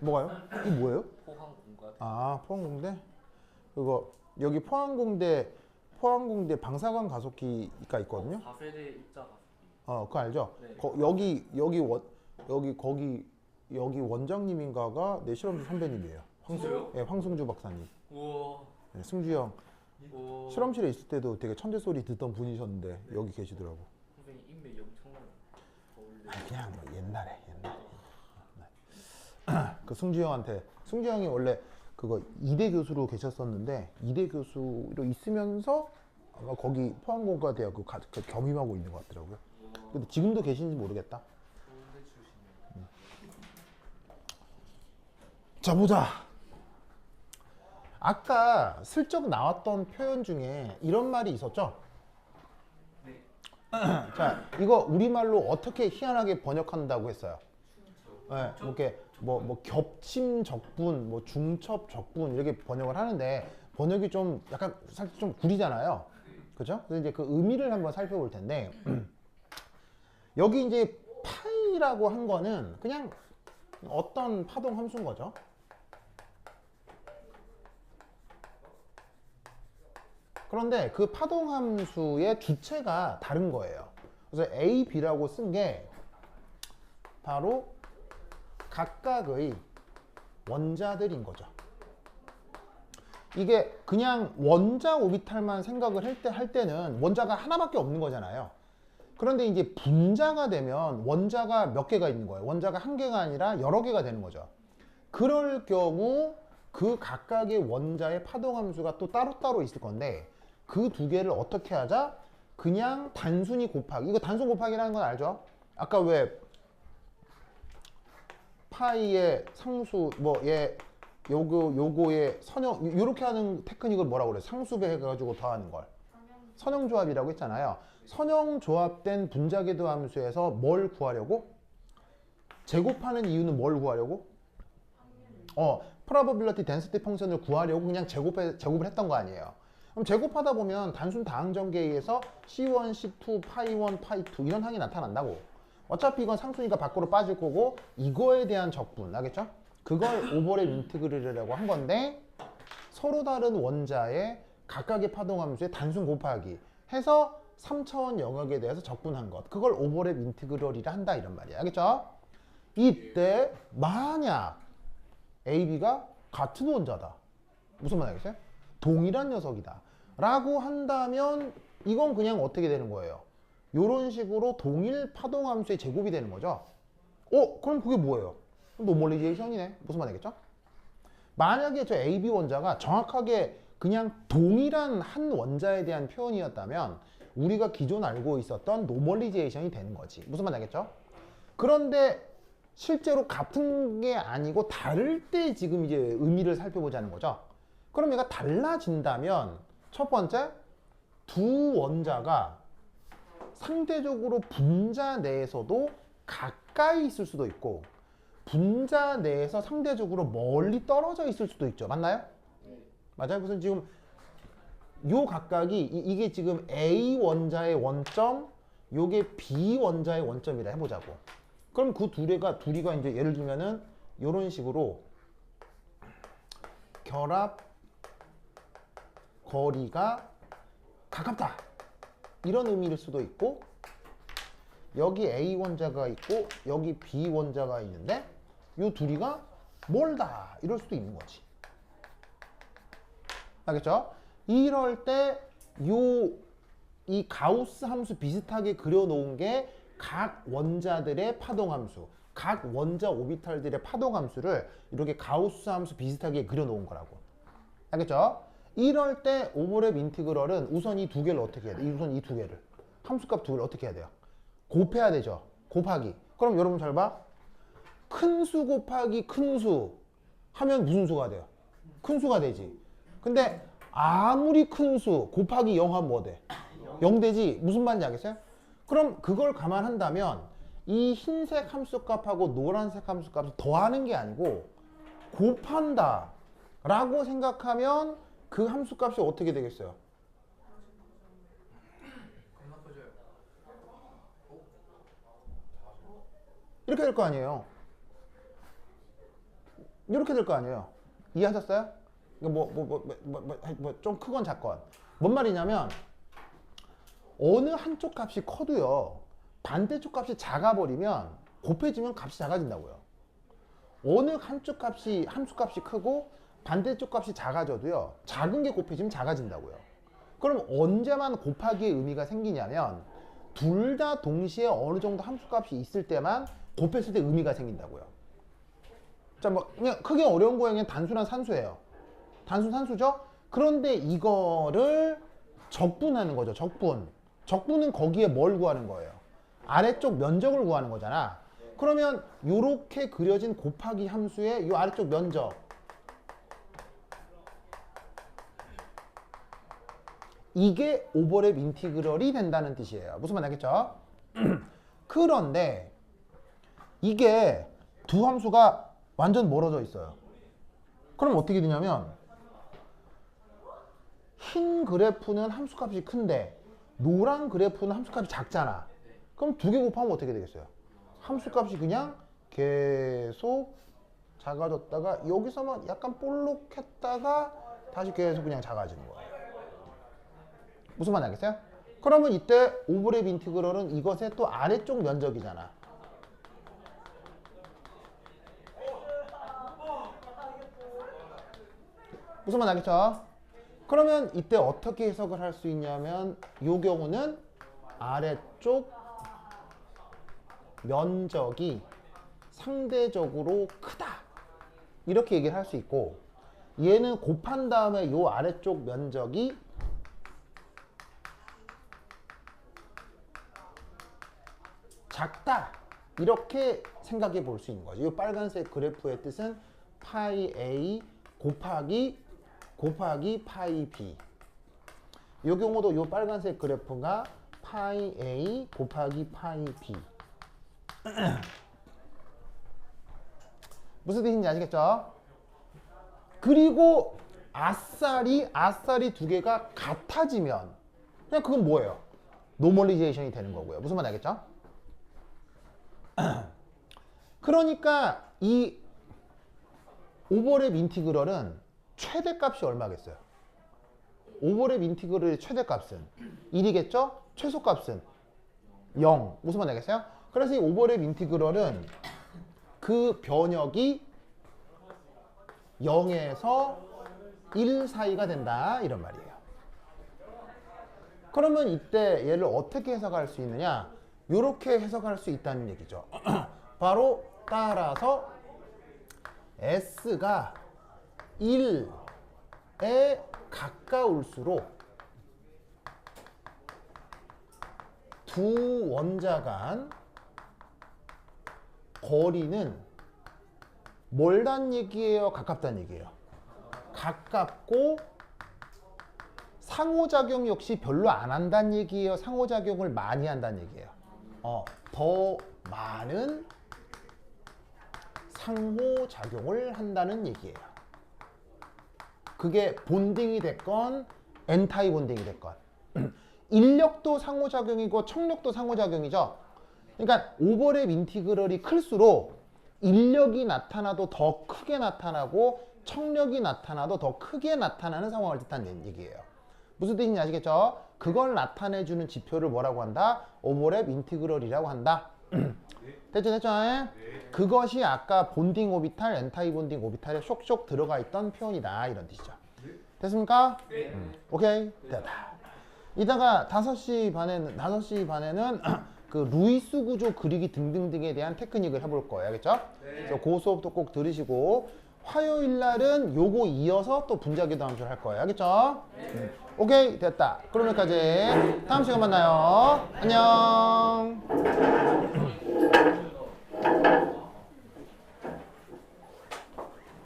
뭐가요? 이 뭐예요? 포항공과 아, 포항공대? 그거 여기 포항공대 방사관 가속기가 있거든요. 4세대 입자 가습기. 그거 알죠? 네. 여기 원장님인가가 내 실험실 선배님이에요. 진짜요? 예, 황승주 박사님. 우와. 네, 승주 형 우와. 실험실에 있을 때도 되게 천재 소리 듣던 분이셨는데 여기 계시더라고. 선생님 인맥이 엄청나요. 서울대. 그냥 뭐 옛날에. 그 승주 형이 원래 그거 이대 교수로 계셨었는데 이대 교수로 있으면서 아마 거기 포항공과대학교 그 겸임하고 있는 것 같더라고요. 우와. 근데 지금도 계신지 모르겠다. 서울대 출신이에요. 자, 보자. 아까 슬쩍 나왔던 표현 중에 이런 말이 있었죠? 네. 자, 이거 우리말로 어떻게 희한하게 번역한다고 했어요? 네, 이렇게 뭐 겹침 적분, 뭐 중첩 적분 이렇게 번역을 하는데 번역이 좀 약간 살짝 좀 구리잖아요. 그죠? 그래서 이제 그 의미를 한번 살펴볼 텐데 여기 이제 파이라고 한 거는 그냥 어떤 파동 함수인 거죠. 그런데 그 파동 함수의 주체가 다른 거예요. 그래서 A, B라고 쓴 게 바로 각각의 원자들인 거죠. 이게 그냥 원자 오비탈만 생각을 할 때는 원자가 하나밖에 없는 거잖아요. 그런데 이제 분자가 되면 원자가 몇 개가 있는 거예요. 원자가 한 개가 아니라 여러 개가 되는 거죠. 그럴 경우 그 각각의 원자의 파동함수가 또 따로따로 있을 건데 그 두 개를 어떻게 하자? 그냥 단순히 곱하기. 이거 단순 곱하기라는 건 알죠? 아까 왜 파이의 상수 요거의 선형 요렇게 하는 테크닉을 뭐라고 그래? 상수배 해가지고 더하는 걸 선형조합이라고 했잖아요. 선형조합된 분자궤도 함수에서 뭘 구하려고? 제곱하는 이유는 뭘 구하려고? probability density 펑션을 구하려고 그냥 제곱을 했던 거 아니에요. 그럼 제곱하다 보면 단순 다항전개에 의해서 C1, C2, 파이1, 파이2 이런 항이 나타난다고. 어차피 이건 상수니까 밖으로 빠질 거고 이거에 대한 적분, 알겠죠? 그걸 오버랩 인티그럴이라고 한 건데 서로 다른 원자의 각각의 파동함수의 단순 곱하기 해서 3차원 영역에 대해서 적분한 것. 그걸 오버랩 인티그럴이라 한다 이런 말이야. 알겠죠? 이때 만약 A, B가 같은 원자다. 무슨 말 알겠어요? 동일한 녀석이다. 라고 한다면 이건 그냥 어떻게 되는 거예요? 이런 식으로 동일 파동함수의 제곱이 되는 거죠. 그럼 그게 뭐예요? 노멀리제이션이네. 무슨 말 알겠죠? 만약에 저 A, B 원자가 정확하게 그냥 동일한 한 원자에 대한 표현이었다면 우리가 기존 알고 있었던 노멀리제이션이 되는 거지. 무슨 말 알겠죠? 그런데 실제로 같은 게 아니고 다를 때 지금 이제 의미를 살펴보자는 거죠. 그럼 얘가 달라진다면 첫 번째, 두 원자가 상대적으로 분자 내에서도 가까이 있을 수도 있고 분자 내에서 상대적으로 멀리 떨어져 있을 수도 있죠. 맞나요? 네. 맞아요. 그래서 지금 요 각각이 이게 지금 A 원자의 원점, 요게 B 원자의 원점이라 해보자고. 그럼 그 둘이가 이제 예를 들면은 요런 식으로 결합 거리가 가깝다. 이런 의미일 수도 있고 여기 A 원자가 있고 여기 B 원자가 있는데 이 둘이가 멀다 이럴 수도 있는 거지. 알겠죠? 이럴 때 이 가우스 함수 비슷하게 그려놓은 게 각 원자들의 파동함수, 각 원자 오비탈들의 파동함수를 이렇게 가우스 함수 비슷하게 그려놓은 거라고. 알겠죠? 이럴 때 오버랩 인티그럴은 우선 이 두 개를 어떻게 해야 돼? 우선 이 두 개를 함수값 두 개를 어떻게 해야 돼요? 곱해야 되죠. 곱하기. 그럼 여러분 잘 봐. 큰 수 곱하기 큰 수 하면 무슨 수가 돼요? 큰 수가 되지. 근데 아무리 큰 수 곱하기 0 하면 뭐 돼? 0 되지. 무슨 말인지 알겠어요? 그럼 그걸 감안한다면 이 흰색 함수값하고 노란색 함수값을 더하는 게 아니고 곱한다 라고 생각하면 그 함수값이 어떻게 되겠어요? 이렇게 될 거 아니에요. 이렇게 될 거 아니에요. 이해하셨어요? 좀 크건 작건. 뭔 말이냐면 어느 한쪽 값이 커도요. 반대쪽 값이 작아버리면 곱해지면 값이 작아진다고요. 어느 한쪽 값이 함수 값이 크고 반대쪽 값이 작아져도요. 작은 게 곱해지면 작아진다고요. 그럼 언제만 곱하기의 의미가 생기냐면 둘 다 동시에 어느 정도 함수 값이 있을 때만 곱했을 때 의미가 생긴다고요. 자, 뭐 그냥 크게 어려운 거에 그냥 단순한 산수예요. 단순 산수죠? 그런데 이거를 적분하는 거죠. 적분. 적분은 거기에 뭘 구하는 거예요? 아래쪽 면적을 구하는 거잖아. 그러면 이렇게 그려진 곱하기 함수의 이 아래쪽 면적. 이게 오버랩 인티그럴이 된다는 뜻이에요. 무슨 말 알겠죠? 그런데 이게 두 함수가 완전 멀어져 있어요. 그럼 어떻게 되냐면 흰 그래프는 함수값이 큰데 노란 그래프는 함수값이 작잖아. 그럼 두 개 곱하면 어떻게 되겠어요? 함수값이 그냥 계속 작아졌다가 여기서만 약간 볼록했다가 다시 계속 그냥 작아지는 거예요. 무슨 말 알겠어요? 그러면 이때 오버랩 인티그럴은 이것의 또 아래쪽 면적이잖아. 무슨 말 알겠죠? 그러면 이때 어떻게 해석을 할 수 있냐면 이 경우는 아래쪽 면적이 상대적으로 크다 이렇게 얘기를 할 수 있고 얘는 곱한 다음에 이 아래쪽 면적이 작다 이렇게 생각해 볼 수 있는 거죠. 이 빨간색 그래프의 뜻은 파이 A 곱하기 파이 B. 이 경우도 이 빨간색 그래프가 파이 A 곱하기 파이 B. 무슨 뜻인지 아시겠죠? 그리고 아싸리 두 개가 같아지면 그냥 그건 뭐예요? 노멀리제이션이 되는 거고요. 무슨 말 알겠죠? 그러니까 이 오버랩 인티그럴은 최대값이 얼마겠어요? 오버랩 인티그럴의 최대값은 1이겠죠? 최소값은 0. 무슨 말 알겠어요? 그래서 이 오버랩 인티그럴은 그 변역이 0에서 1 사이가 된다 이런 말이에요. 그러면 이때 얘를 어떻게 해석할 수 있느냐? 이렇게 해석할 수 있다는 얘기죠. 바로 따라서 S가 1에 가까울수록 두 원자 간 거리는 멀다는 얘기예요? 가깝다는 얘기예요? 가깝고 상호작용 역시 별로 안 한다는 얘기예요? 상호작용을 많이 한다는 얘기예요? 더 많은 상호작용을 한다는 얘기예요. 그게 본딩이 됐건 엔타이 본딩이 됐건 인력도 상호작용이고 청력도 상호작용이죠. 그러니까 오버랩 인티그럴이 클수록 인력이 나타나도 더 크게 나타나고 청력이 나타나도 더 크게 나타나는 상황을 뜻하는 얘기예요. 무슨 뜻인지 아시겠죠? 그걸 나타내주는 지표를 뭐라고 한다? 오버랩 인티그럴이라고 한다. 됐죠? 그것이 아까 본딩 오비탈, 엔타이 본딩 오비탈에 쇽쇽 들어가 있던 표현이다 이런 뜻이죠. 됐습니까? 오케이, 됐다. 이따가 5시 반에는 그 루이스 구조 그리기 등등등에 대한 테크닉을 해볼 거예요. 알겠죠? 그래서 그 수업도 꼭 들으시고 화요일 날은 요거 이어서 또 분자기도 함수를 할 거예요. 알겠죠? 오케이, 됐다. 그럼 여기까지. 다음 시간 만나요. 안녕.